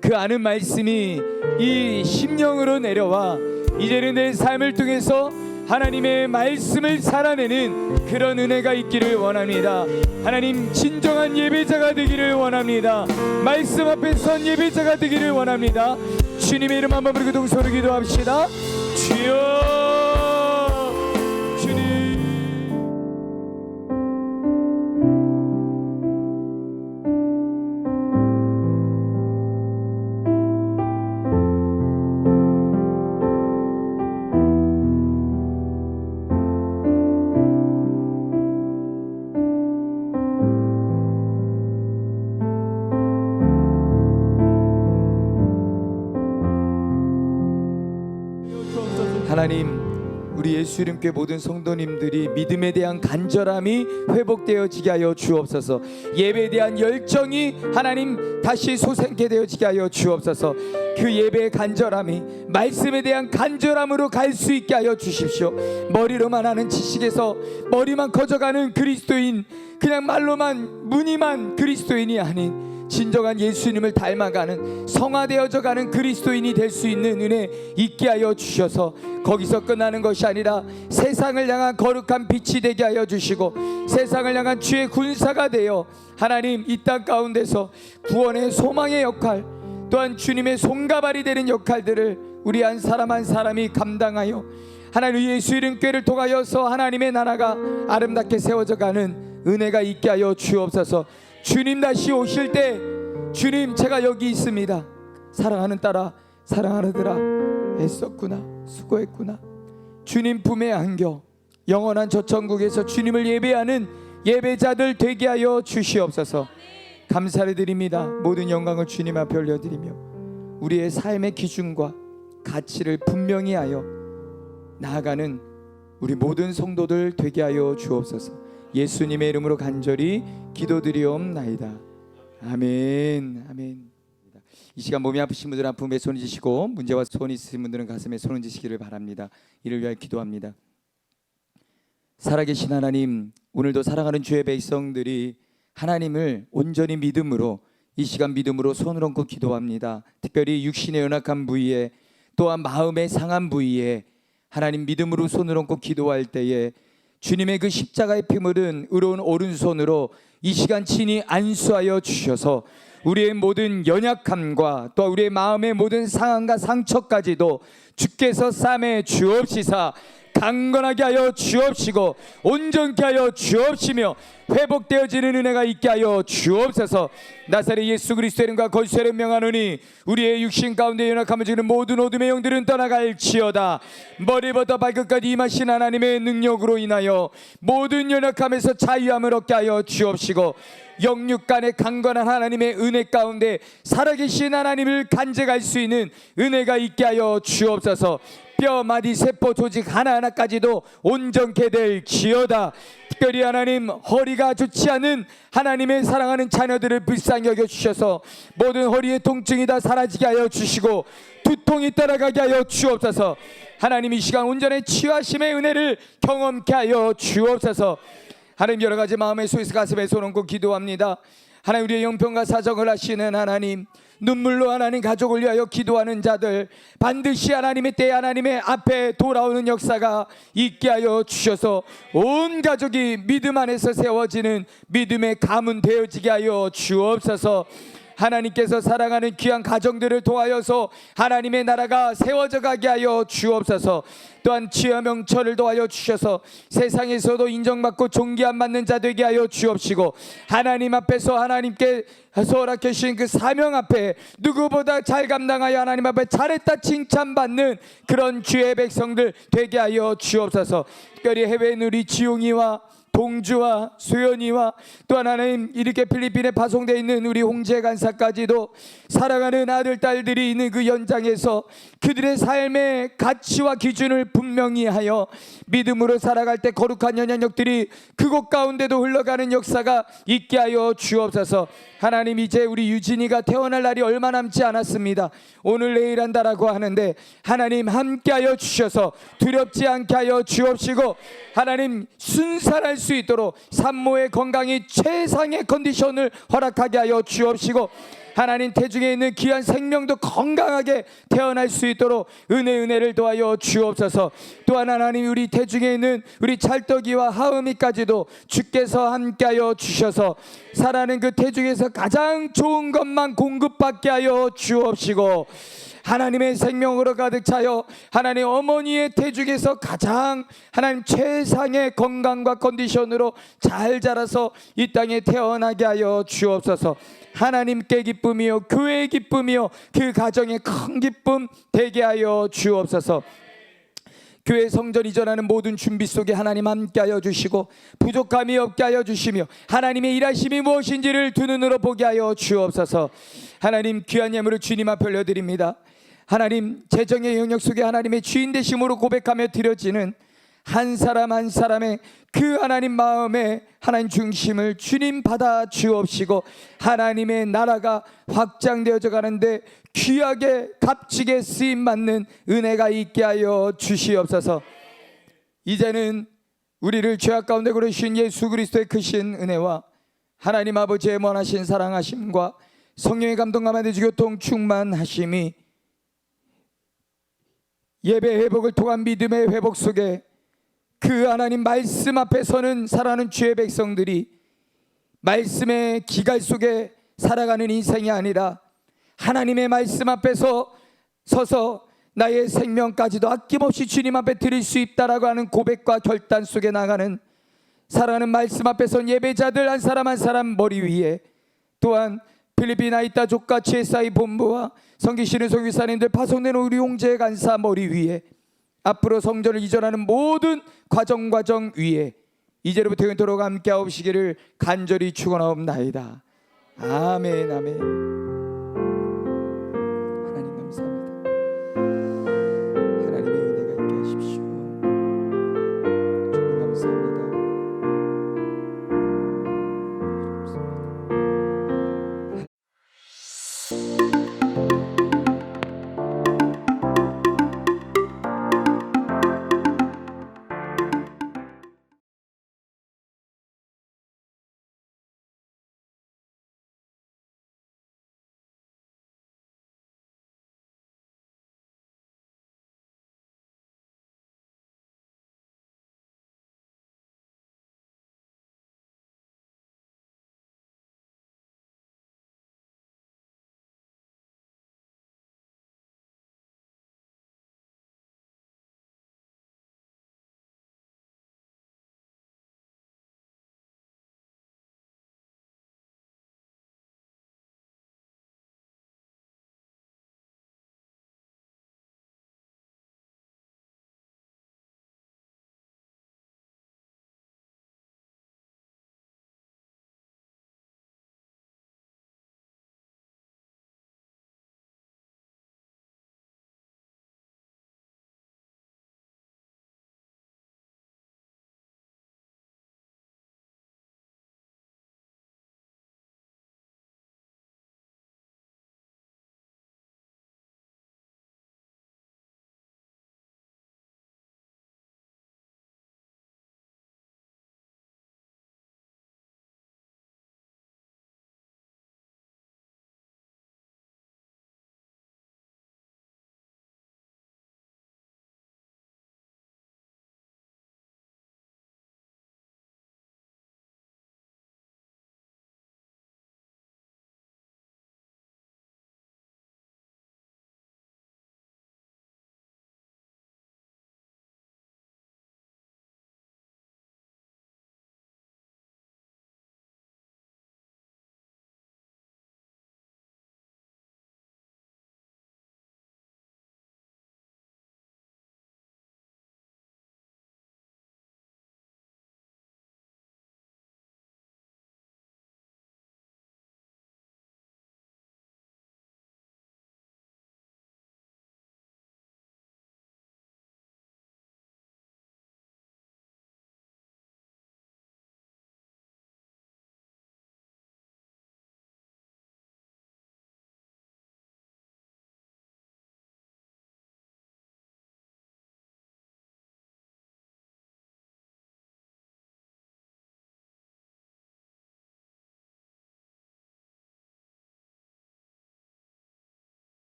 그 아는 말씀이 이 심령으로 내려와 이제는 내 삶을 통해서 하나님의 말씀을 살아내는 그런 은혜가 있기를 원합니다. 하나님, 진정한 예배자가 되기를 원합니다. 말씀 앞에 선 예배자가 되기를 원합니다. 주님의 이름 한번 부르고 동서로 기도합시다. 주여, 주님. 하나님, 우리 예수 이름교회 모든 성도님들이 믿음에 대한 간절함이 회복되어지게 하여 주옵소서. 예배에 대한 열정이 하나님 다시 솟게 되어지게 하여 주옵소서. 그 예배의 간절함이 말씀에 대한 간절함으로 갈 수 있게 하여 주십시오. 머리로만 하는 지식에서 머리만 커져가는 그리스도인, 그냥 말로만 무늬만 그리스도인이 아닌 진정한 예수님을 닮아가는 성화되어져가는 그리스도인이 될 수 있는 은혜 있게 하여 주셔서 거기서 끝나는 것이 아니라 세상을 향한 거룩한 빛이 되게 하여 주시고 세상을 향한 주의 군사가 되어 하나님 이 땅 가운데서 구원의 소망의 역할, 또한 주님의 손가발이 되는 역할들을 우리 한 사람 한 사람이 감당하여 하나님 예수 이름 교회를 통하여서 하나님의 나라가 아름답게 세워져가는 은혜가 있게 하여 주옵소서. 주님 다시 오실 때 주님 제가 여기 있습니다. 사랑하는 딸아, 사랑하느더라, 애썼구나, 수고했구나. 주님 품에 안겨 영원한 저 천국에서 주님을 예배하는 예배자들 되게 하여 주시옵소서. 감사를 드립니다. 모든 영광을 주님 앞에 올려드리며 우리의 삶의 기준과 가치를 분명히 하여 나아가는 우리 모든 성도들 되게 하여 주옵소서. 예수님의 이름으로 간절히 기도드리옵나이다. 아멘. 아멘. 이 시간 몸이 아프신 분들은 아픔에 손 얹으시고 문제와 소원 있으신 분들은 가슴에 손 얹으시기를 바랍니다. 이를 위하여 기도합니다. 살아계신 하나님, 오늘도 사랑하는 주의 백성들이 하나님을 온전히 믿음으로, 이 시간 믿음으로 손을 얹고 기도합니다. 특별히 육신의 연약한 부위에, 또한 마음의 상한 부위에 하나님 믿음으로 손을 얹고 기도할 때에 주님의 그 십자가의 피 묻은 의로운 오른손으로 이 시간 친히 안수하여 주셔서 우리의 모든 연약함과 또 우리의 마음의 모든 상함과 상처까지도 주께서 싸매 주옵시사 강건하게 하여 주옵시고 온전케 하여 주옵시며 회복되어지는 은혜가 있게 하여 주옵소서. 나사렛 예수 그리스도의 이름과 거짓의 명하노니 우리의 육신 가운데 연약함을 지는 모든 어둠의 영들은 떠나갈지어다. 머리부터 발끝까지 임하신 하나님의 능력으로 인하여 모든 연약함에서 자유함을 얻게 하여 주옵시고 영육간의 강건한 하나님의 은혜 가운데 살아계신 하나님을 간직할 수 있는 은혜가 있게 하여 주옵소서. 뼈, 마디, 세포, 조직 하나하나까지도 온전케 될지어다. 특별히 하나님 허리가 좋지 않은 하나님의 사랑하는 자녀들을 불쌍히 여겨주셔서 모든 허리의 통증이 다 사라지게 하여 주시고 두통이 떠나가게 하여 주옵소서. 하나님 이 시간 온전히 치유하심의 은혜를 경험케 하여 주옵소서. 하나님 여러 가지 마음의 소에서 가슴에 손 얹고 기도합니다. 하나님 우리의 영평과 사정을 하시는 하나님, 눈물로 하나님 가족을 위하여 기도하는 자들 반드시 하나님의 때 하나님의 앞에 돌아오는 역사가 있게 하여 주셔서 온 가족이 믿음 안에서 세워지는 믿음의 가문 되어지게 하여 주옵소서. 하나님께서 사랑하는 귀한 가정들을 도하여서 하나님의 나라가 세워져 가게 하여 주옵소서. 또한 지혜와 명철을 도하여 주셔서 세상에서도 인정받고 존귀함 받는 자 되게 하여 주옵시고 하나님 앞에서 하나님께 허락해 주신 그 사명 앞에 누구보다 잘 감당하여 하나님 앞에 잘했다 칭찬받는 그런 주의 백성들 되게 하여 주옵소서. 특별히 해외에 있는 우리 지용이와 동주와 수연이와 또 하나님 이렇게 필리핀에 파송되어 있는 우리 홍재 간사까지도 사랑하는 아들 딸들이 있는 그 현장에서 그들의 삶의 가치와 기준을 분명히 하여 믿음으로 살아갈 때 거룩한 영향력들이 그곳 가운데도 흘러가는 역사가 있게 하여 주옵소서. 하나님 이제 우리 유진이가 태어날 날이 얼마 남지 않았습니다. 오늘 내일 한다라고 하는데 하나님 함께하여 주셔서 두렵지 않게 하여 주옵시고 하나님 순산할 수 있도록 산모의 건강이 최상의 컨디션을 허락하게 하여 주옵시고 하나님 태중에 있는 귀한 생명도 건강하게 태어날 수 있도록 은혜를 도하여 주옵소서. 또한 하나님 우리 태중에 있는 우리 찰떡이와 하음이까지도 주께서 함께하여 주셔서 살아가는 그 태중에서 가장 좋은 것만 공급받게 하여 주옵시고 하나님의 생명으로 가득 차여 하나님 어머니의 태중에서 가장 하나님 최상의 건강과 컨디션으로 잘 자라서 이 땅에 태어나게 하여 주옵소서. 하나님께 기쁨이요 교회의 기쁨이요 그 가정의 큰 기쁨 되게 하여 주옵소서. 교회 성전 이전하는 모든 준비 속에 하나님 함께하여 주시고 부족함이 없게 하여 주시며 하나님의 일하심이 무엇인지를 두 눈으로 보게 하여 주옵소서. 하나님 귀한 예물을 주님 앞에 올려드립니다. 하나님 재정의 영역 속에 하나님의 주인 되심으로 고백하며 드려지는 한 사람 한 사람의 그 하나님 마음에 하나님 중심을 주님 받아 주옵시고 하나님의 나라가 확장되어져 가는데 귀하게 값지게 쓰임 받는 은혜가 있게 하여 주시옵소서. 이제는 우리를 죄악 가운데 고르신 예수 그리스도의 크신 은혜와 하나님 아버지의 원하신 사랑하심과 성령의 감동과 만드주 교통 충만하심이 예배 회복을 통한 믿음의 회복 속에 그 하나님 말씀 앞에 서는 살아가는 주의 백성들이 말씀의 기갈 속에 살아가는 인생이 아니라 하나님의 말씀 앞에서 서서 나의 생명까지도 아낌없이 주님 앞에 드릴 수 있다라고 하는 고백과 결단 속에 나가는 살아가는 말씀 앞에 선 예배자들 한 사람 한 사람 머리 위에 또한 필리핀 아이따 조카 GSI 본부와 성기시는 성교사님들 파송된 우리 홍제 간사 머리 위에 앞으로 성전을 이전하는 모든 과정 위에 이제로부터 영원토록 함께 하옵시기를 간절히 축원하옵나이다. 아멘 아멘.